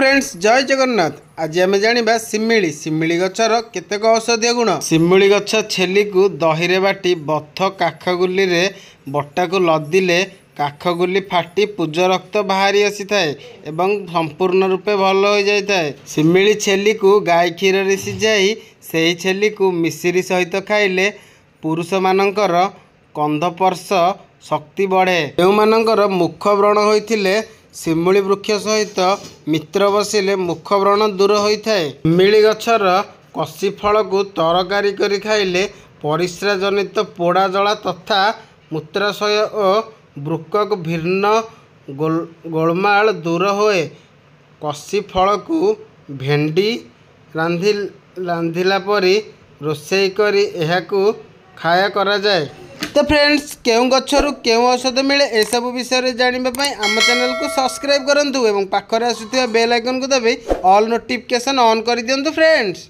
Friends जय जगन्नाथ। आज आम जाना शिमिली शिमिली गचर केतेक औषधीय गुण। शिमिली गछ छेली को दही बाटी बथ काखगुली रे बट्टा को लदिले काखगुली फाटी पूज रक्त बाहरी आसी थाए एवं संपूर्ण रूपे भल हो जाए। शिमिली छेली को गाय क्षीर रे सिझाई से छेली को मिश्री सहित खाइले पुरुष मानकर कंधपर्श शक्ति बढ़े। जो मानकर मुख व्रण होइथिले शिमिली वृक्ष सहित मित्र बसिले मुख व्रण दूर होता है। शिमिली गछर कसी फल को तरकारी करी खाइले परिस्रा जनित पोड़ा जला तथा मूत्राशय और वृक्क भिन्न गोलमाल दूर होए। कसी फल को भेंडी रांधिला परी रोषेई करी एहाकू खाया करा जाए। तो फ्रेंड्स केउ गच्छरु केउ औषध मिले ए सब विषय जानिबा पई आम चैनल को सब्सक्राइब करंतु एवं पाखरे आसुथिबा बेल आइकन को दबाई ऑल नोटिफिकेशन ऑन कर दियंतु फ्रेंड्स।